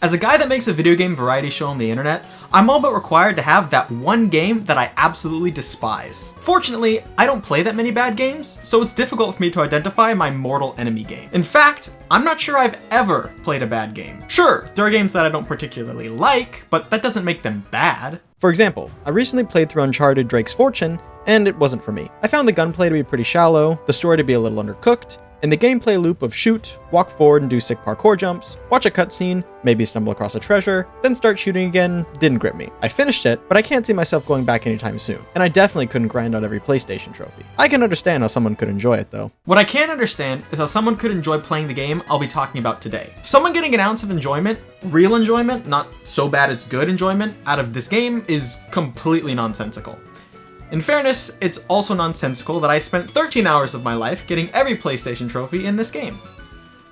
As a guy that makes a video game variety show on the internet, I'm all but required to have that one game that I absolutely despise. Fortunately, I don't play that many bad games, so it's difficult for me to identify my mortal enemy game. In fact, I'm not sure I've ever played a bad game. Sure, there are games that I don't particularly like, but that doesn't make them bad. For example, I recently played through Uncharted Drake's Fortune, and it wasn't for me. I found the gunplay to be pretty shallow, the story to be a little undercooked, and the gameplay loop of shoot, walk forward and do sick parkour jumps, watch a cutscene, maybe stumble across a treasure, then start shooting again didn't grip me. I finished it, but I can't see myself going back anytime soon, and I definitely couldn't grind out every PlayStation trophy. I can understand how someone could enjoy it though. What I can't understand is how someone could enjoy playing the game I'll be talking about today. Someone getting an ounce of enjoyment, real enjoyment, not so bad it's good enjoyment, out of this game is completely nonsensical. In fairness, it's also nonsensical that I spent 13 hours of my life getting every PlayStation trophy in this game.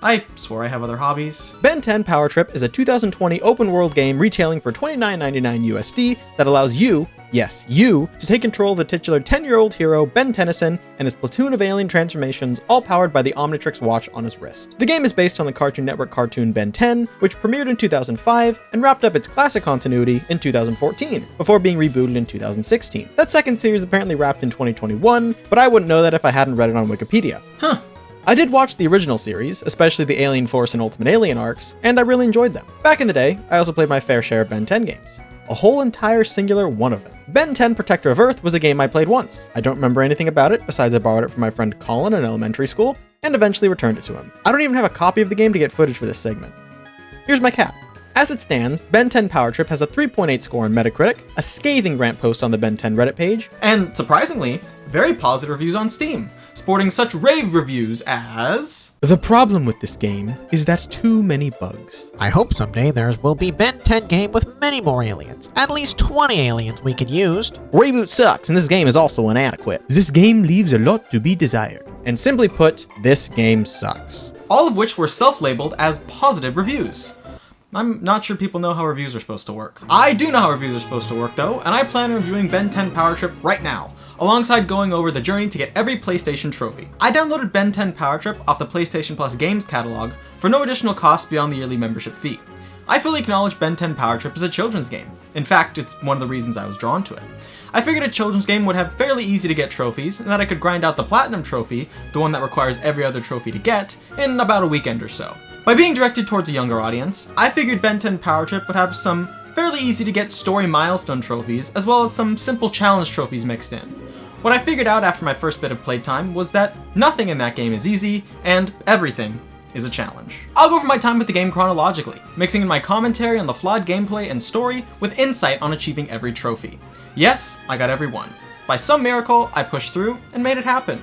I swore I have other hobbies. Ben 10 Power Trip is a 2020 open world game retailing for $29.99 USD that allows you, yes, you, to take control of the titular 10-year-old hero Ben Tennyson and his platoon of alien transformations, all powered by the Omnitrix watch on his wrist. The game is based on the Cartoon Network cartoon Ben 10, which premiered in 2005 and wrapped up its classic continuity in 2014, before being rebooted in 2016. That second series apparently wrapped in 2021, but I wouldn't know that if I hadn't read it on Wikipedia. Huh. I did watch the original series, especially the Alien Force and Ultimate Alien arcs, and I really enjoyed them. Back in the day, I also played my fair share of Ben 10 games. A whole entire singular one of them. Ben 10 Protector of Earth was a game I played once. I don't remember anything about it besides I borrowed it from my friend Colin in elementary school, and eventually returned it to him. I don't even have a copy of the game to get footage for this segment. Here's my cat. As it stands, Ben 10 Power Trip has a 3.8 score on Metacritic, a scathing rant post on the Ben 10 Reddit page, and surprisingly, very positive reviews on Steam, sporting such rave reviews as... The problem with this game is that too many bugs. I hope someday there will be Ben 10 game with many more aliens. At least 20 aliens we could use. Reboot sucks, and this game is also inadequate. This game leaves a lot to be desired. And simply put, this game sucks. All of which were self-labeled as positive reviews. I'm not sure people know how reviews are supposed to work. I do know how reviews are supposed to work though, and I plan on reviewing Ben 10 Power Trip right now, alongside going over the journey to get every PlayStation trophy. I downloaded Ben 10 Power Trip off the PlayStation Plus games catalog for no additional cost beyond the yearly membership fee. I fully acknowledge Ben 10 Power Trip is a children's game. In fact, it's one of the reasons I was drawn to it. I figured a children's game would have fairly easy to get trophies, and that I could grind out the Platinum trophy, the one that requires every other trophy to get, in about a weekend or so. By being directed towards a younger audience, I figured Ben 10 Power Trip would have some fairly easy to get story milestone trophies, as well as some simple challenge trophies mixed in. What I figured out after my first bit of playtime was that nothing in that game is easy, and everything is a challenge. I'll go over my time with the game chronologically, mixing in my commentary on the flawed gameplay and story with insight on achieving every trophy. Yes, I got every one. By some miracle, I pushed through and made it happen.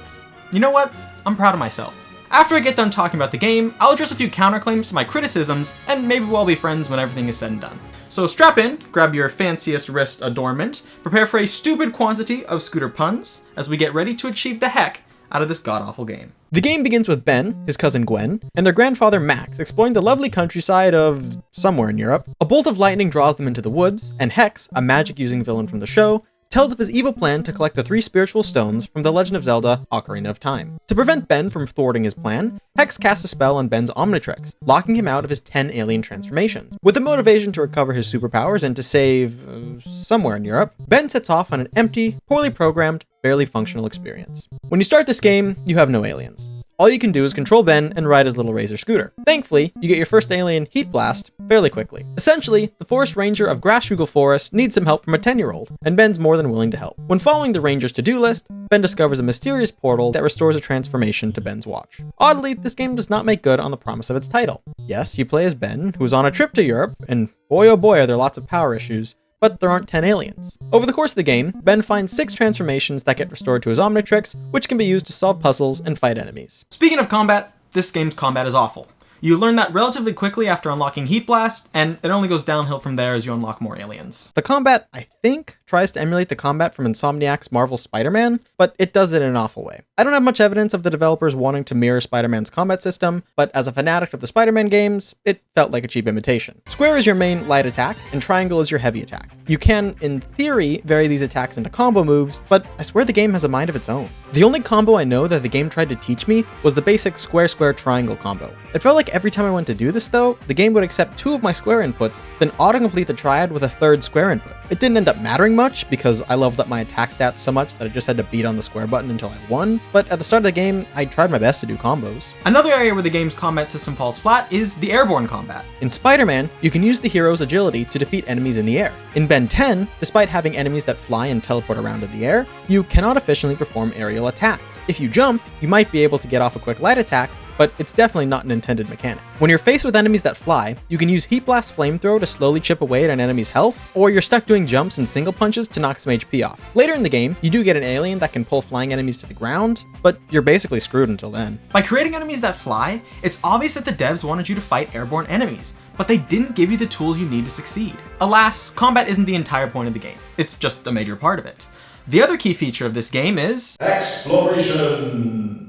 You know what? I'm proud of myself. After I get done talking about the game, I'll address a few counterclaims to my criticisms, and maybe we'll be friends when everything is said and done. So strap in, grab your fanciest wrist adornment, prepare for a stupid quantity of scooter puns, as we get ready to achieve the heck out of this god-awful game. The game begins with Ben, his cousin Gwen, and their grandfather Max exploring the lovely countryside of somewhere in Europe. A bolt of lightning draws them into the woods, and Hex, a magic-using villain from the show, tells of his evil plan to collect the 3 spiritual stones from The Legend of Zelda: Ocarina of Time. To prevent Ben from thwarting his plan, Hex casts a spell on Ben's Omnitrix, locking him out of his 10 alien transformations. With the motivation to recover his superpowers and to save... somewhere in Europe, Ben sets off on an empty, poorly programmed, barely functional experience. When you start this game, you have no aliens. All you can do is control Ben and ride his little razor scooter. Thankfully, you get your first alien, Heat Blast, fairly quickly. Essentially, the forest ranger of Grasshugel Forest needs some help from a 10-year-old, and Ben's more than willing to help. When following the ranger's to-do list, Ben discovers a mysterious portal that restores a transformation to Ben's watch. Oddly, this game does not make good on the promise of its title. Yes, you play as Ben, who's on a trip to Europe, and boy oh boy are there lots of power issues, but there aren't 10 aliens. Over the course of the game, Ben finds 6 transformations that get restored to his Omnitrix, which can be used to solve puzzles and fight enemies. Speaking of combat, this game's combat is awful. You learn that relatively quickly after unlocking Heat Blast, and it only goes downhill from there as you unlock more aliens. The combat, I think, tries to emulate the combat from Insomniac's Marvel's Spider-Man, but it does it in an awful way. I don't have much evidence of the developers wanting to mirror Spider-Man's combat system, but as a fanatic of the Spider-Man games, it felt like a cheap imitation. Square is your main light attack, and triangle is your heavy attack. You can, in theory, vary these attacks into combo moves, but I swear the game has a mind of its own. The only combo I know that the game tried to teach me was the basic square-square-triangle combo. It felt like every time I went to do this though, the game would accept 2 of my square inputs, then auto-complete the triad with a 3rd square input. It didn't end up mattering much because I leveled up my attack stats so much that I just had to beat on the square button until I won, but at the start of the game, I tried my best to do combos. Another area where the game's combat system falls flat is the airborne combat. In Spider-Man, you can use the hero's agility to defeat enemies in the air. In Ben 10, despite having enemies that fly and teleport around in the air, you cannot efficiently perform aerial attacks. If you jump, you might be able to get off a quick light attack, but it's definitely not an intended mechanic. When you're faced with enemies that fly, you can use Heat Blast Flamethrower to slowly chip away at an enemy's health, or you're stuck doing jumps and single punches to knock some HP off. Later in the game, you do get an alien that can pull flying enemies to the ground, but you're basically screwed until then. By creating enemies that fly, it's obvious that the devs wanted you to fight airborne enemies, but they didn't give you the tools you need to succeed. Alas, combat isn't the entire point of the game. It's just a major part of it. The other key feature of this game is exploration.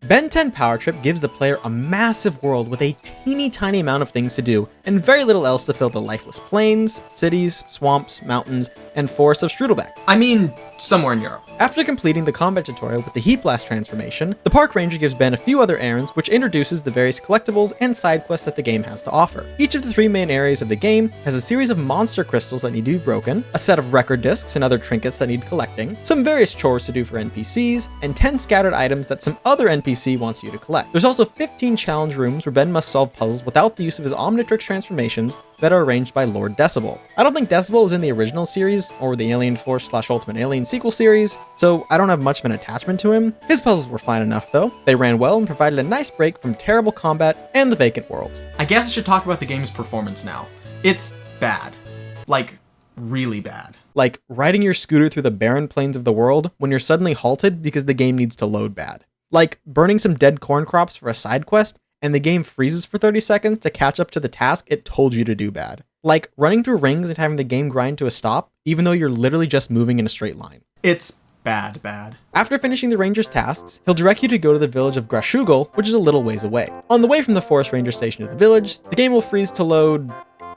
Ben 10 Power Trip gives the player a massive world with a teeny tiny amount of things to do and very little else to fill the lifeless plains, cities, swamps, mountains, and forests of Strudelbeck. I mean, somewhere in Europe. After completing the combat tutorial with the Heat Blast transformation, the Park Ranger gives Ben a few other errands which introduces the various collectibles and side quests that the game has to offer. Each of the 3 main areas of the game has a series of monster crystals that need to be broken, a set of record discs and other trinkets that need collecting, some various chores to do for NPCs, and 10 scattered items that some other NPC wants you to collect. There's also 15 challenge rooms where Ben must solve puzzles without the use of his Omnitrix transformations that are arranged by Lord Decibel. I don't think Decibel was in the original series or the Alien Force / Ultimate Alien sequel series, so I don't have much of an attachment to him. His puzzles were fine enough though. They ran well and provided a nice break from terrible combat and the vacant world. I guess I should talk about the game's performance now. It's bad. Like, really bad. Like riding your scooter through the barren plains of the world when you're suddenly halted because the game needs to load bad. Like burning some dead corn crops for a side quest and the game freezes for 30 seconds to catch up to the task it told you to do bad. Like running through rings and having the game grind to a stop, even though you're literally just moving in a straight line. It's bad. After finishing the ranger's tasks, he'll direct you to go to the village of Grashugel, which is a little ways away. On the way from the forest ranger station to the village, the game will freeze to load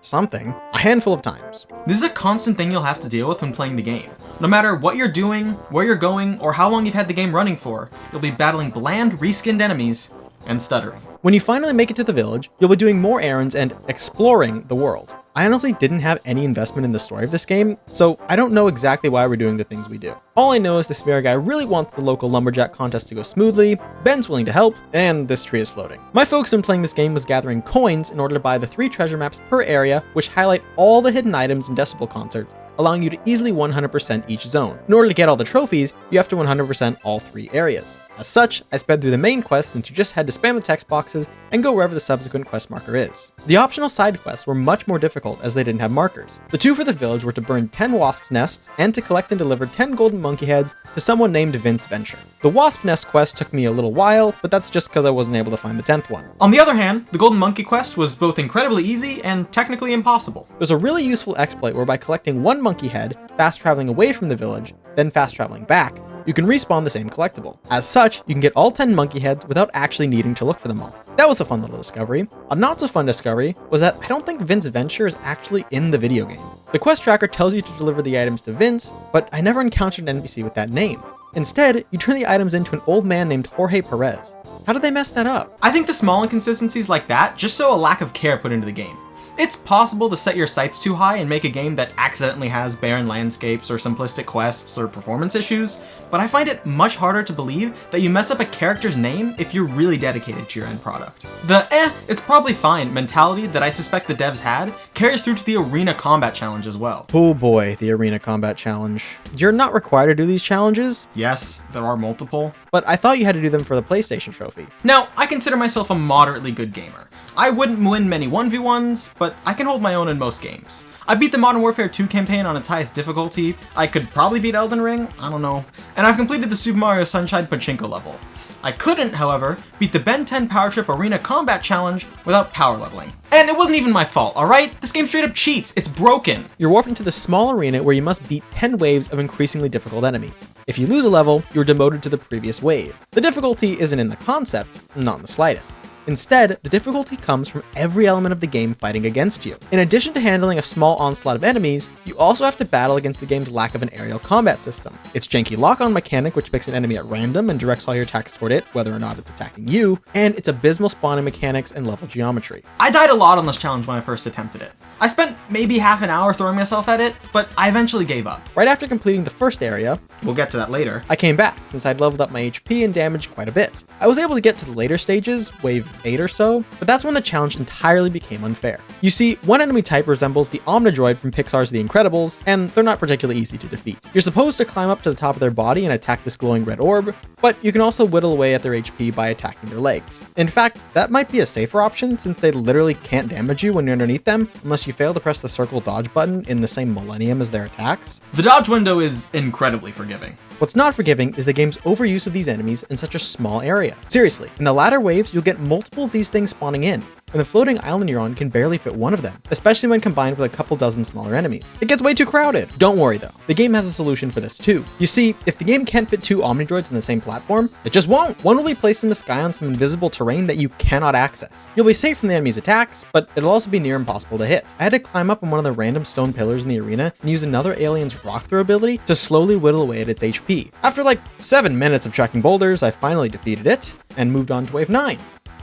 something a handful of times. This is a constant thing you'll have to deal with when playing the game. No matter what you're doing, where you're going, or how long you've had the game running for, you'll be battling bland, reskinned enemies and stuttering. When you finally make it to the village, you'll be doing more errands and exploring the world. I honestly didn't have any investment in the story of this game, so I don't know exactly why we're doing the things we do. All I know is the Spear Guy really wants the local lumberjack contest to go smoothly, Ben's willing to help, and this tree is floating. My focus when playing this game was gathering coins in order to buy the 3 treasure maps per area, which highlight all the hidden items in Decibel concerts, allowing you to easily 100% each zone. In order to get all the trophies, you have to 100% all 3 areas. As such, I sped through the main quest since you just had to spam the text boxes and go wherever the subsequent quest marker is. The optional side quests were much more difficult as they didn't have markers. The 2 for the village were to burn 10 wasp nests and to collect and deliver 10 golden monkey heads to someone named Vince Venture. The wasp nest quest took me a little while, but that's just because I wasn't able to find the 10th one. On the other hand, the golden monkey quest was both incredibly easy and technically impossible. There's a really useful exploit where by collecting 1 monkey head, fast traveling away from the village, then fast traveling back, you can respawn the same collectible. As such, you can get all 10 monkey heads without actually needing to look for them all. That was a fun little discovery. A not so fun discovery was that I don't think Vince Venture is actually in the video game. The quest tracker tells you to deliver the items to Vince, but I never encountered an NPC with that name. Instead, you turn the items into an old man named Jorge Perez. How did they mess that up? I think the small inconsistencies like that just show a lack of care put into the game. It's possible to set your sights too high and make a game that accidentally has barren landscapes or simplistic quests or performance issues, but I find it much harder to believe that you mess up a character's name if you're really dedicated to your end product. The it's probably fine mentality that I suspect the devs had carries through to the arena combat challenge as well. Oh boy, the arena combat challenge. You're not required to do these challenges, Yes, there are multiple. but I thought you had to do them for the PlayStation trophy. Now, I consider myself a moderately good gamer. I wouldn't win many 1v1s, but I can hold my own in most games. I beat the Modern Warfare 2 campaign on its highest difficulty, I could probably beat Elden Ring, I don't know, and I've completed the Super Mario Sunshine Pachinko level. I couldn't, however, beat the Ben 10 Power Trip Arena Combat Challenge without power leveling. And it wasn't even my fault, alright? This game straight up cheats, it's broken. You're warped into the small arena where you must beat 10 waves of increasingly difficult enemies. If you lose a level, you're demoted to the previous wave. The difficulty isn't in the concept, not in the slightest. Instead, the difficulty comes from every element of the game fighting against you. In addition to handling a small onslaught of enemies, you also have to battle against the game's lack of an aerial combat system. Its janky lock-on mechanic, which picks an enemy at random and directs all your attacks toward it, whether or not it's attacking you, and its abysmal spawning mechanics and level geometry. I died a lot on this challenge when I first attempted it. I spent maybe half an hour throwing myself at it, but I eventually gave up. Right after completing the first area, We'll get to that later. I came back, since I'd leveled up my HP and damage quite a bit. I was able to get to the later stages, wave 8 or so, but that's when the challenge entirely became unfair. You see, one enemy type resembles the Omnidroid from Pixar's The Incredibles, and they're not particularly easy to defeat. You're supposed to climb up to the top of their body and attack this glowing red orb, but you can also whittle away at their HP by attacking their legs. In fact, that might be a safer option since they literally can't damage you when you're underneath them, unless you fail to press the circle dodge button in the same millennium as their attacks. The dodge window is incredibly forgiving. What's not forgiving is the game's overuse of these enemies in such a small area. Seriously, in the latter waves, you'll get multiple of these things spawning in, and the floating island you're on can barely fit one of them, especially when combined with a couple dozen smaller enemies. It gets way too crowded. Don't worry though, the game has a solution for this too. You see, if the game can't fit two Omnidroids in the same platform, it just won't. One will be placed in the sky on some invisible terrain that you cannot access. You'll be safe from the enemy's attacks, but it'll also be near impossible to hit. I had to climb up on one of the random stone pillars in the arena and use another alien's rock throw ability to slowly whittle away at its HP. After like 7 minutes of chucking boulders, I finally defeated it and moved on to wave 9.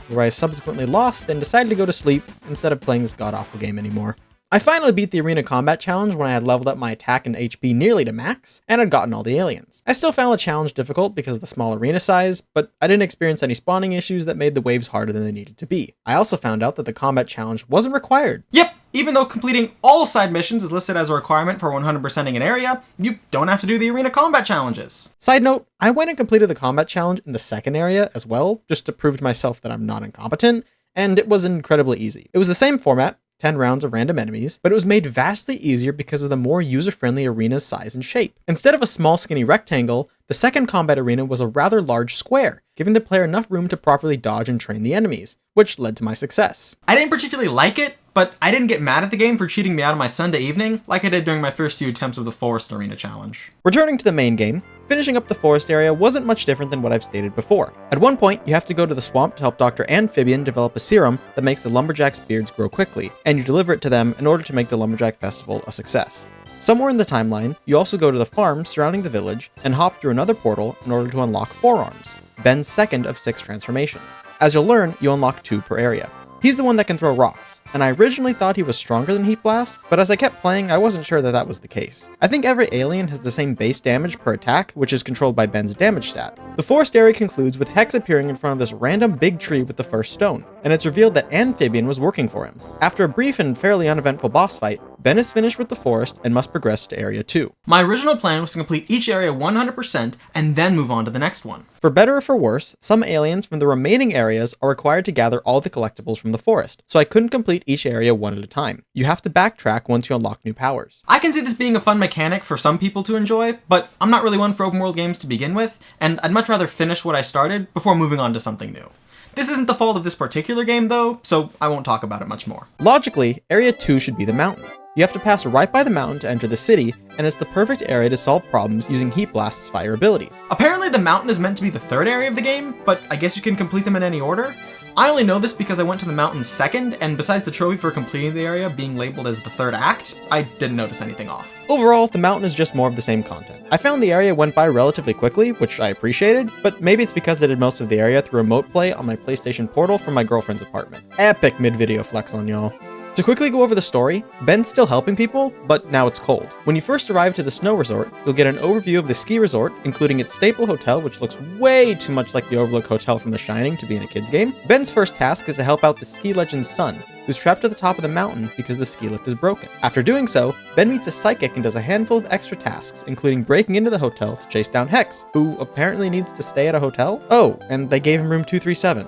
Where I subsequently lost and decided to go to sleep instead of playing this god-awful game anymore. I finally beat the Arena Combat Challenge when I had leveled up my attack and HP nearly to max, and had gotten all the aliens. I still found the challenge difficult because of the small arena size, but I didn't experience any spawning issues that made the waves harder than they needed to be. I also found out that the combat challenge wasn't required. Yep, even though completing all side missions is listed as a requirement for 100%ing an area, you don't have to do the Arena Combat Challenges. Side note, I went and completed the combat challenge in the second area as well, just to prove to myself that I'm not incompetent, and it was incredibly easy. It was the same format, 10 rounds of random enemies, but it was made vastly easier because of the more user-friendly arena's size and shape. Instead of a small skinny rectangle, the second combat arena was a rather large square, giving the player enough room to properly dodge and train the enemies, which led to my success. I didn't particularly like it, but I didn't get mad at the game for cheating me out of my Sunday evening like I did during my first few attempts of the Forest Arena Challenge. Returning to the main game, finishing up the forest area wasn't much different than what I've stated before. At one point, you have to go to the swamp to help Dr. Amphibian develop a serum that makes the lumberjacks' beards grow quickly, and you deliver it to them in order to make the Lumberjack Festival a success. Somewhere in the timeline, you also go to the farm surrounding the village and hop through another portal in order to unlock Forearms, Ben's second of 6 transformations. As you'll learn, you unlock 2 per area. He's the one that can throw rocks, and I originally thought he was stronger than Heat Blast, but as I kept playing, I wasn't sure that that was the case. I think every alien has the same base damage per attack, which is controlled by Ben's damage stat. The forest area concludes with Hex appearing in front of this random big tree with the first stone, and it's revealed that Amphibian was working for him. After a brief and fairly uneventful boss fight, Ben is finished with the forest and must progress to Area 2. My original plan was to complete each area 100% and then move on to the next one. For better or for worse, some aliens from the remaining areas are required to gather all the collectibles from the forest, so I couldn't complete each area one at a time. You have to backtrack once you unlock new powers. I can see this being a fun mechanic for some people to enjoy, but I'm not really one for open world games to begin with, and I'd much rather finish what I started before moving on to something new. This isn't the fault of this particular game though, so I won't talk about it much more. Logically, Area 2 should be the mountain. You have to pass right by the mountain to enter the city, and it's the perfect area to solve problems using Heat Blast's fire abilities. Apparently the mountain is meant to be the third area of the game, but I guess you can complete them in any order. I only know this because I went to the mountain second, and besides the trophy for completing the area being labeled as the third act, I didn't notice anything off. Overall, the mountain is just more of the same content. I found the area went by relatively quickly, which I appreciated, but maybe it's because I did most of the area through remote play on my PlayStation Portal from my girlfriend's apartment. Epic mid-video flex on y'all. To quickly go over the story, Ben's still helping people, but now it's cold. When you first arrive to the snow resort, you'll get an overview of the ski resort, including its staple hotel, which looks way too much like the Overlook Hotel from The Shining to be in a kid's game. Ben's first task is to help out the ski legend's son, who's trapped at the top of the mountain because the ski lift is broken. After doing so, Ben meets a psychic and does a handful of extra tasks, including breaking into the hotel to chase down Hex, who apparently needs to stay at a hotel. Oh, and they gave him room 237.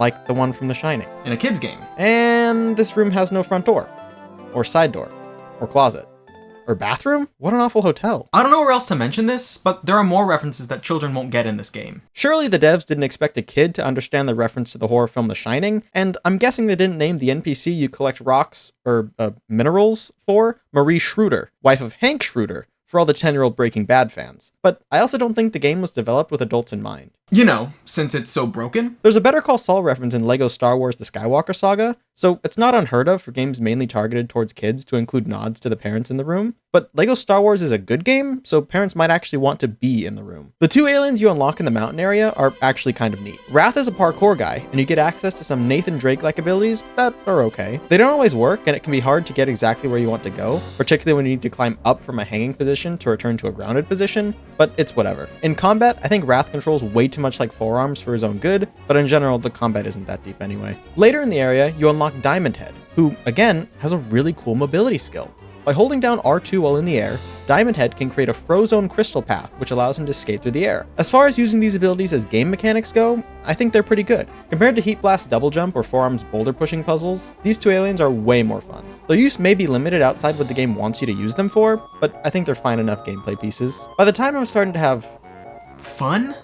Like the one from The Shining. In a kid's game. And this room has no front door, or side door, or closet, or bathroom? What an awful hotel. I don't know where else to mention this, but there are more references that children won't get in this game. Surely the devs didn't expect a kid to understand the reference to the horror film The Shining, and I'm guessing they didn't name the NPC you collect rocks, or minerals for, Marie Schroeder, wife of Hank Schroeder, for all the 10-year-old Breaking Bad fans, but I also don't think the game was developed with adults in mind. You know, since it's so broken. There's a Better Call Saul reference in LEGO Star Wars The Skywalker Saga, so it's not unheard of for games mainly targeted towards kids to include nods to the parents in the room. But LEGO Star Wars is a good game, so parents might actually want to be in the room. The 2 aliens you unlock in the mountain area are actually kind of neat. Wrath is a parkour guy, and you get access to some Nathan Drake-like abilities that are okay. They don't always work, and it can be hard to get exactly where you want to go, particularly when you need to climb up from a hanging position to return to a grounded position, but it's whatever. In combat, I think Wrath controls way too much like Forearms for his own good, but in general, the combat isn't that deep anyway. Later in the area, you unlock Diamond Head, who, again, has a really cool mobility skill. By holding down R2 while in the air, Diamond Head can create a Frozone crystal path, which allows him to skate through the air. As far as using these abilities as game mechanics go, I think they're pretty good. Compared to Heat Blast double jump or Forearms boulder pushing puzzles, these 2 aliens are way more fun. Their use may be limited outside what the game wants you to use them for, but I think they're fine enough gameplay pieces. By the time I'm starting to have fun?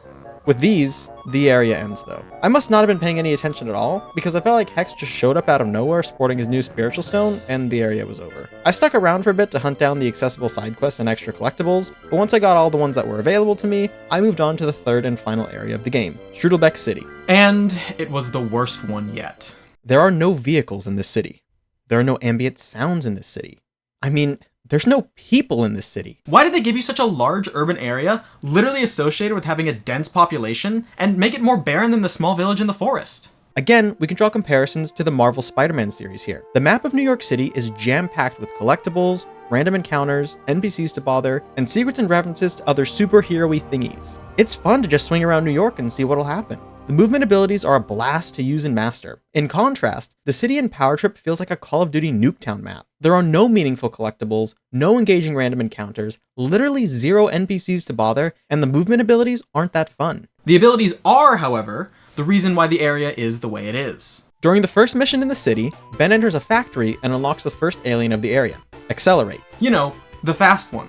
With these, the area ends though. I must not have been paying any attention at all, because I felt like Hex just showed up out of nowhere sporting his new spiritual stone, and the area was over. I stuck around for a bit to hunt down the accessible side quests and extra collectibles, but once I got all the ones that were available to me, I moved on to the 3rd and final area of the game, Strudelbeck City. And it was the worst one yet. There are no vehicles in this city. There are no ambient sounds in this city. I mean, there's no people in this city. Why did they give you such a large urban area, literally associated with having a dense population, and make it more barren than the small village in the forest? Again, we can draw comparisons to the Marvel Spider-Man series here. The map of New York City is jam-packed with collectibles, random encounters, NPCs to bother, and secrets and references to other superhero-y thingies. It's fun to just swing around New York and see what'll happen. The movement abilities are a blast to use and master. In contrast, the city in Power Trip feels like a Call of Duty Nuketown map. There are no meaningful collectibles, no engaging random encounters, literally 0 NPCs to bother, and the movement abilities aren't that fun. The abilities are, however, the reason why the area is the way it is. During the first mission in the city, Ben enters a factory and unlocks the first alien of the area, Accelerate. You know, the fast one.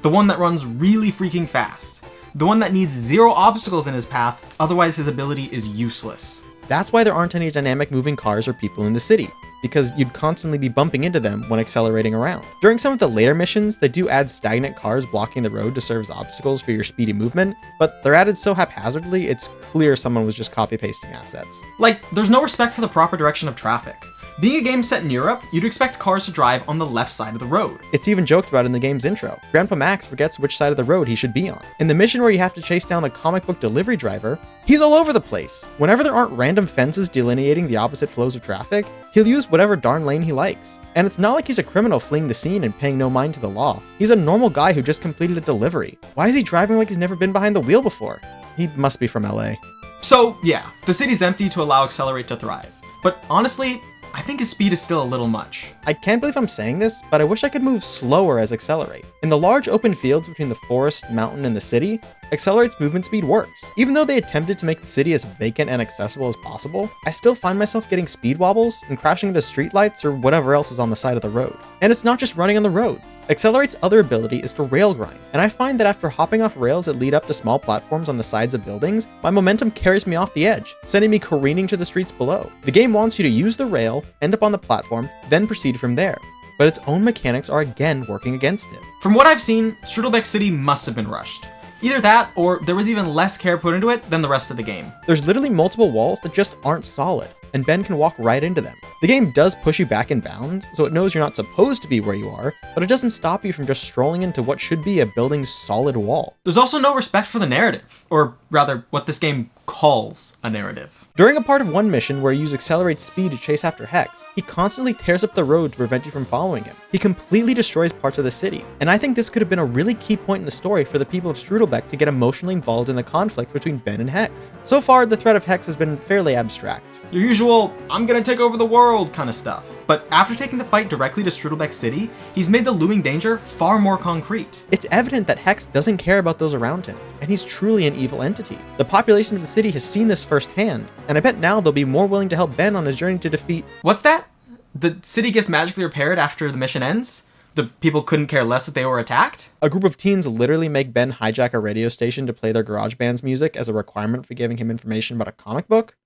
The one that runs really freaking fast. The one that needs 0 obstacles in his path, otherwise his ability is useless. That's why there aren't any dynamic moving cars or people in the city, because you'd constantly be bumping into them when accelerating around. During some of the later missions, they do add stagnant cars blocking the road to serve as obstacles for your speedy movement, but they're added so haphazardly, it's clear someone was just copy-pasting assets. Like, there's no respect for the proper direction of traffic. Being a game set in Europe, you'd expect cars to drive on the left side of the road. It's even joked about in the game's intro. Grandpa Max forgets which side of the road he should be on. In the mission where you have to chase down the comic book delivery driver, he's all over the place. Whenever there aren't random fences delineating the opposite flows of traffic, he'll use whatever darn lane he likes. And it's not like he's a criminal fleeing the scene and paying no mind to the law. He's a normal guy who just completed a delivery. Why is he driving like he's never been behind the wheel before? He must be from LA. So yeah, the city's empty to allow Accelerate to thrive. But honestly, I think his speed is still a little much. I can't believe I'm saying this, but I wish I could move slower as Accelerate. In the large open fields between the forest, mountain, and the city, Accelerate's movement speed works. Even though they attempted to make the city as vacant and accessible as possible, I still find myself getting speed wobbles and crashing into streetlights or whatever else is on the side of the road. And it's not just running on the road. Accelerate's other ability is to rail grind, and I find that after hopping off rails that lead up to small platforms on the sides of buildings, my momentum carries me off the edge, sending me careening to the streets below. The game wants you to use the rail, end up on the platform, then proceed from there. But its own mechanics are again working against it. From what I've seen, Strudelbeck City must have been rushed. Either that, or there was even less care put into it than the rest of the game. There's literally multiple walls that just aren't solid, and Ben can walk right into them. The game does push you back in bounds, so it knows you're not supposed to be where you are, but it doesn't stop you from just strolling into what should be a building's solid wall. There's also no respect for the narrative, or rather, what this game calls a narrative. During a part of one mission where you use Accelerate's speed to chase after Hex, he constantly tears up the road to prevent you from following him. He completely destroys parts of the city, and I think this could have been a really key point in the story for the people of Strudelbeck to get emotionally involved in the conflict between Ben and Hex. So far, the threat of Hex has been fairly abstract. Your usual, I'm gonna take over the world kind of stuff. But after taking the fight directly to Strudelbeck City, he's made the looming danger far more concrete. It's evident that Hex doesn't care about those around him, and he's truly an evil entity. The population of the city has seen this firsthand, and I bet now they'll be more willing to help Ben on his journey to defeat— What's that? The city gets magically repaired after the mission ends? The people couldn't care less that they were attacked? A group of teens literally make Ben hijack a radio station to play their garage band's music as a requirement for giving him information about a comic book?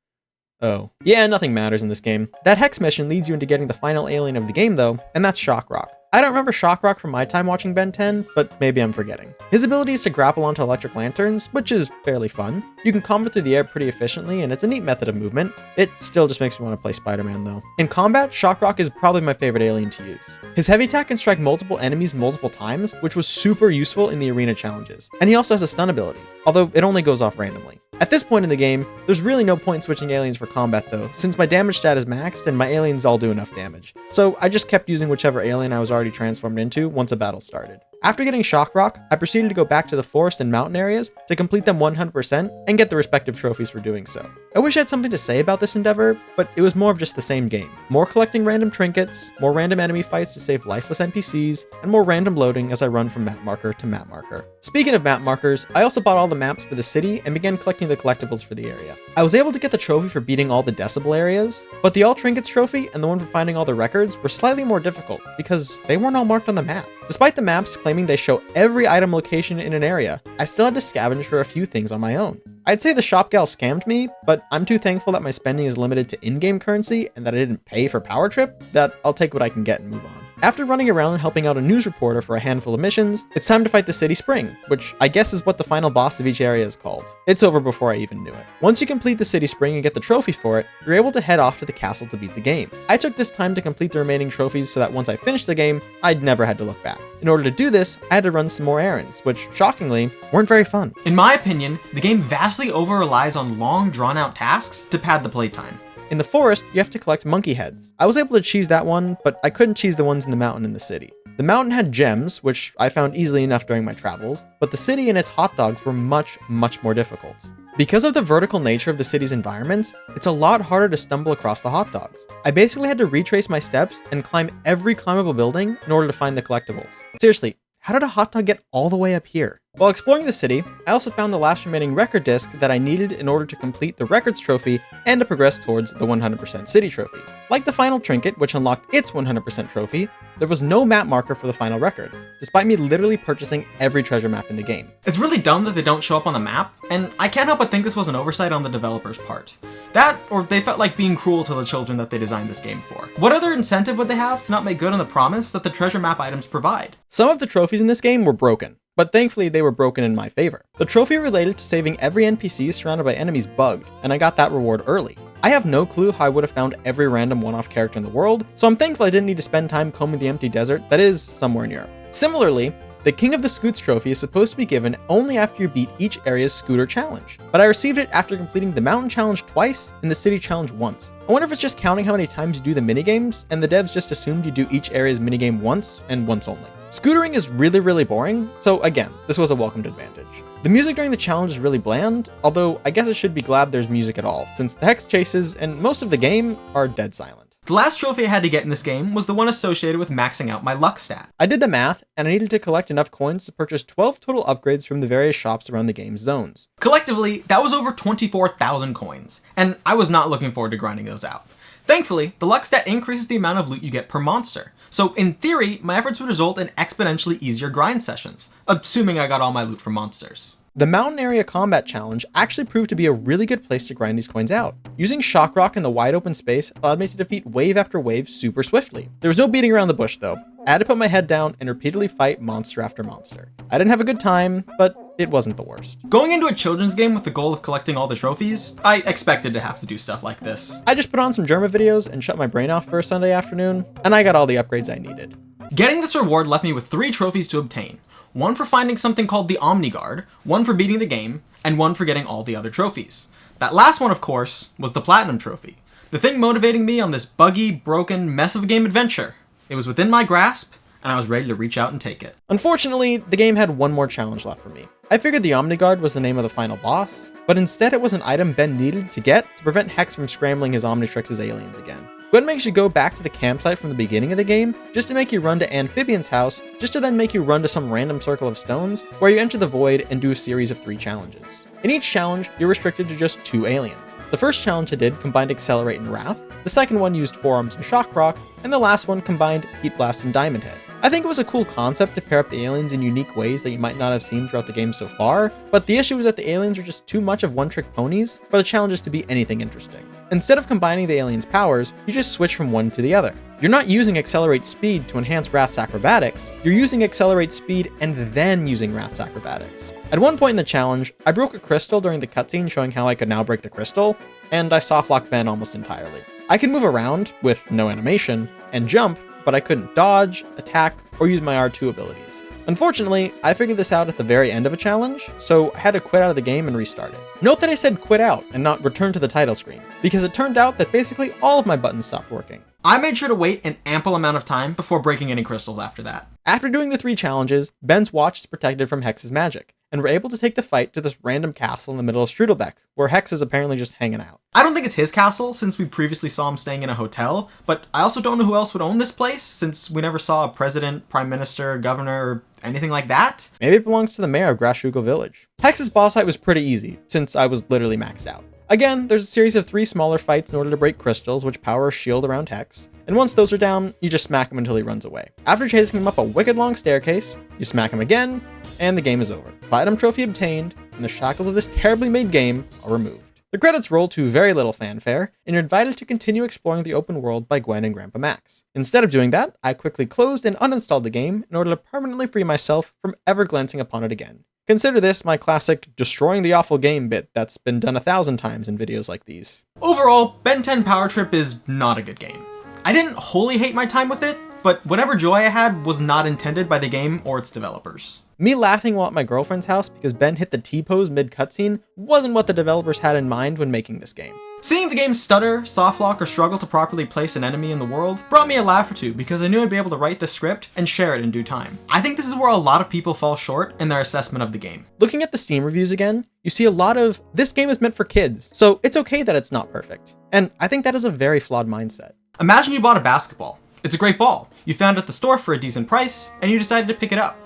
Oh. Yeah, nothing matters in this game. That Hex mission leads you into getting the final alien of the game though, and that's Shock Rock. I don't remember Shockrock from my time watching Ben 10, but maybe I'm forgetting. His ability is to grapple onto electric lanterns, which is fairly fun. You can combat through the air pretty efficiently, and it's a neat method of movement. It still just makes me want to play Spider-Man though. In combat, Shockrock is probably my favorite alien to use. His heavy attack can strike multiple enemies multiple times, which was super useful in the arena challenges. And he also has a stun ability, although it only goes off randomly. At this point in the game, there's really no point switching aliens for combat though, since my damage stat is maxed and my aliens all do enough damage. So I just kept using whichever alien I was already transformed into once a battle started. After getting Shockrock, I proceeded to go back to the forest and mountain areas to complete them 100% and get the respective trophies for doing so. I wish I had something to say about this endeavor, but it was more of just the same game. More collecting random trinkets, more random enemy fights to save lifeless NPCs, and more random loading as I run from map marker to map marker. Speaking of map markers, I also bought all the maps for the city and began collecting the collectibles for the area. I was able to get the trophy for beating all the decibel areas, but the all trinkets trophy and the one for finding all the records were slightly more difficult because they weren't all marked on the map. Despite the maps claiming they show every item location in an area, I still had to scavenge for a few things on my own. I'd say the shop gal scammed me, but I'm too thankful that my spending is limited to in-game currency and that I didn't pay for Power Trip that I'll take what I can get and move on. After running around helping out a news reporter for a handful of missions, it's time to fight the City Spring, which I guess is what the final boss of each area is called. It's over before I even knew it. Once you complete the City Spring and get the trophy for it, you're able to head off to the castle to beat the game. I took this time to complete the remaining trophies so that once I finished the game, I'd never had to look back. In order to do this, I had to run some more errands, which, shockingly, weren't very fun. In my opinion, the game vastly over-relies on long, drawn-out tasks to pad the playtime. In the forest, you have to collect monkey heads. I was able to cheese that one, but I couldn't cheese the ones in the mountain and the city. The mountain had gems, which I found easily enough during my travels, but the city and its hot dogs were much more difficult. Because of the vertical nature of the city's environments, it's a lot harder to stumble across the hot dogs. I basically had to retrace my steps and climb every climbable building in order to find the collectibles. Seriously, how did a hot dog get all the way up here? While exploring the city, I also found the last remaining record disc that I needed in order to complete the records trophy and to progress towards the 100% city trophy. Like the final trinket, which unlocked its 100% trophy, there was no map marker for the final record, despite me literally purchasing every treasure map in the game. It's really dumb that they don't show up on the map, and I can't help but think this was an oversight on the developer's part. That, or they felt like being cruel to the children that they designed this game for. What other incentive would they have to not make good on the promise that the treasure map items provide? Some of the trophies in this game were broken, but thankfully they were broken in my favor. The trophy related to saving every NPC surrounded by enemies bugged, and I got that reward early. I have no clue how I would have found every random one-off character in the world, so I'm thankful I didn't need to spend time combing the empty desert that is somewhere in Europe. Similarly, the King of the Scoots trophy is supposed to be given only after you beat each area's scooter challenge, but I received it after completing the mountain challenge twice and the city challenge once. I wonder if it's just counting how many times you do the minigames, and the devs just assumed you do each area's minigame once and once only. Scootering is really boring, so again, this was a welcomed advantage. The music during the challenge is really bland, although I guess I should be glad there's music at all, since the hex chases and most of the game are dead silent. The last trophy I had to get in this game was the one associated with maxing out my luck stat. I did the math, and I needed to collect enough coins to purchase 12 total upgrades from the various shops around the game's zones. Collectively, that was over 24,000 coins, and I was not looking forward to grinding those out. Thankfully, the luck stat increases the amount of loot you get per monster, so in theory, my efforts would result in exponentially easier grind sessions, assuming I got all my loot from monsters. The mountain area combat challenge actually proved to be a really good place to grind these coins out. Using Shockrock in the wide open space allowed me to defeat wave after wave super swiftly. There was no beating around the bush though. I had to put my head down and repeatedly fight monster after monster. I didn't have a good time, but it wasn't the worst. Going into a children's game with the goal of collecting all the trophies, I expected to have to do stuff like this. I just put on some Germa videos and shut my brain off for a Sunday afternoon, and I got all the upgrades I needed. Getting this reward left me with 3 trophies to obtain. One for finding something called the Omni Guard, one for beating the game, and one for getting all the other trophies. That last one, of course, was the Platinum Trophy. The thing motivating me on this buggy, broken mess of a game adventure. It was within my grasp, and I was ready to reach out and take it. Unfortunately, the game had one more challenge left for me. I figured the Omniguard was the name of the final boss, but instead it was an item Ben needed to get to prevent Hex from scrambling his Omnitrix's aliens again. Gwen makes you go back to the campsite from the beginning of the game, just to make you run to Amphibian's house, just to then make you run to some random circle of stones, where you enter the void and do a series of 3 challenges. In each challenge, you're restricted to just 2 aliens. The first challenge I did combined Accelerate and Wrath, the second one used Forearms and Shockrock, and the last one combined Heat Blast and Diamond Head. I think it was a cool concept to pair up the aliens in unique ways that you might not have seen throughout the game so far, but the issue is that the aliens are just too much of one-trick ponies for the challenges to be anything interesting. Instead of combining the alien's powers, you just switch from one to the other. You're not using Accelerate Speed to enhance Wrath's acrobatics, you're using Accelerate Speed and then using Wrath's acrobatics. At one point in the challenge, I broke a crystal during the cutscene showing how I could now break the crystal, and I softlocked Ben almost entirely. I could move around, with no animation, and jump, but I couldn't dodge, attack, or use my R2 abilities. Unfortunately, I figured this out at the very end of a challenge, so I had to quit out of the game and restart it. Note that I said quit out and not return to the title screen, because it turned out that basically all of my buttons stopped working. I made sure to wait an ample amount of time before breaking any crystals after that. After doing the 3 challenges, Ben's watch is protected from Hex's magic, and we're able to take the fight to this random castle in the middle of Strudelbeck, where Hex is apparently just hanging out. I don't think it's his castle, since we previously saw him staying in a hotel, but I also don't know who else would own this place, since we never saw a president, prime minister, governor, or anything like that. Maybe it belongs to the mayor of Grashugo Village. Hex's boss fight was pretty easy, since I was literally maxed out. Again, there's a series of 3 smaller fights in order to break crystals, which power a shield around Hex, and once those are down, you just smack him until he runs away. After chasing him up a wicked long staircase, you smack him again, and the game is over. Platinum trophy obtained, and the shackles of this terribly made game are removed. The credits roll to very little fanfare, and you're invited to continue exploring the open world by Gwen and Grandpa Max. Instead of doing that, I quickly closed and uninstalled the game in order to permanently free myself from ever glancing upon it again. Consider this my classic destroying the awful game bit that's been done 1,000 times in videos like these. Overall, Ben 10 Power Trip is not a good game. I didn't wholly hate my time with it, but whatever joy I had was not intended by the game or its developers. Me laughing while at my girlfriend's house because Ben hit the T-pose mid-cutscene wasn't what the developers had in mind when making this game. Seeing the game stutter, softlock, or struggle to properly place an enemy in the world brought me a laugh or two because I knew I'd be able to write the script and share it in due time. I think this is where a lot of people fall short in their assessment of the game. Looking at the Steam reviews again, you see a lot of, this game is meant for kids, so it's okay that it's not perfect. And I think that is a very flawed mindset. Imagine you bought a basketball. It's a great ball. You found it at the store for a decent price, and you decided to pick it up.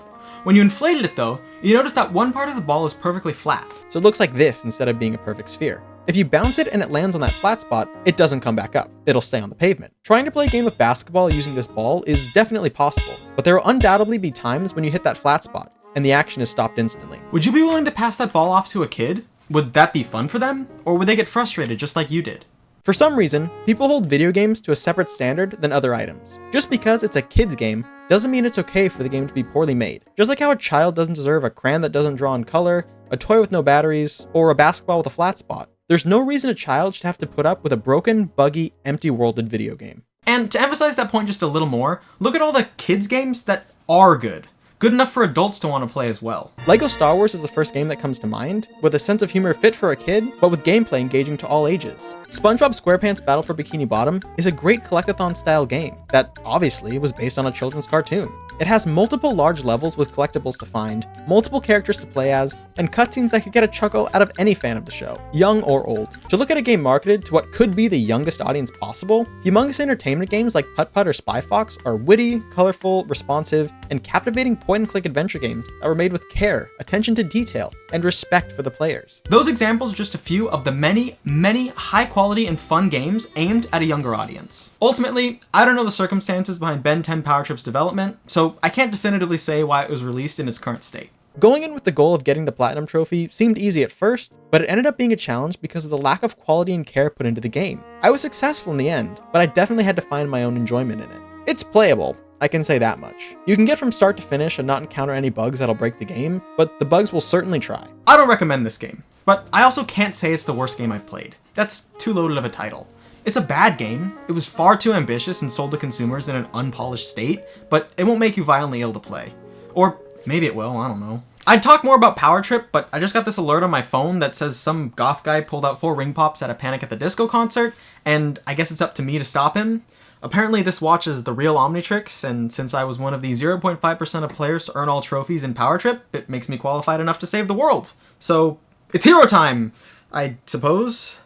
When you inflated it though, you notice that one part of the ball is perfectly flat. So it looks like this instead of being a perfect sphere. If you bounce it and it lands on that flat spot, it doesn't come back up. It'll stay on the pavement. Trying to play a game of basketball using this ball is definitely possible, but there will undoubtedly be times when you hit that flat spot, and the action is stopped instantly. Would you be willing to pass that ball off to a kid? Would that be fun for them? Or would they get frustrated just like you did? For some reason, people hold video games to a separate standard than other items. Just because it's a kid's game doesn't mean it's okay for the game to be poorly made. Just like how a child doesn't deserve a crayon that doesn't draw in color, a toy with no batteries, or a basketball with a flat spot. There's no reason a child should have to put up with a broken, buggy, empty-worlded video game. And to emphasize that point just a little more, look at all the kids games that are good. Good enough for adults to want to play as well. LEGO Star Wars is the first game that comes to mind, with a sense of humor fit for a kid, but with gameplay engaging to all ages. SpongeBob SquarePants Battle for Bikini Bottom is a great collectathon-style game that obviously was based on a children's cartoon. It has multiple large levels with collectibles to find, multiple characters to play as, and cutscenes that could get a chuckle out of any fan of the show, young or old. To look at a game marketed to what could be the youngest audience possible, humongous entertainment games like Putt Putt or Spy Fox are witty, colorful, responsive, and captivating point-and-click adventure games that were made with care, attention to detail, and respect for the players. Those examples are just a few of the many, many high-quality and fun games aimed at a younger audience. Ultimately, I don't know the circumstances behind Ben 10 Power Trip's development, so I can't definitively say why it was released in its current state. Going in with the goal of getting the Platinum Trophy seemed easy at first, but it ended up being a challenge because of the lack of quality and care put into the game. I was successful in the end, but I definitely had to find my own enjoyment in it. It's playable, I can say that much. You can get from start to finish and not encounter any bugs that'll break the game, but the bugs will certainly try. I don't recommend this game, but I also can't say it's the worst game I've played. That's too loaded of a title. It's a bad game, it was far too ambitious and sold to consumers in an unpolished state, but it won't make you violently ill to play. Or maybe it will, I don't know. I'd talk more about Power Trip, but I just got this alert on my phone that says some goth guy pulled out 4 ring pops at a Panic at the Disco concert, and I guess it's up to me to stop him. Apparently this watch is the real Omnitrix, and since I was one of the 0.5% of players to earn all trophies in Power Trip, it makes me qualified enough to save the world. So, it's hero time, I suppose.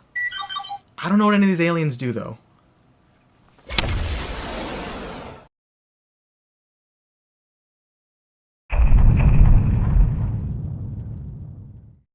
I don't know what any of these aliens do though.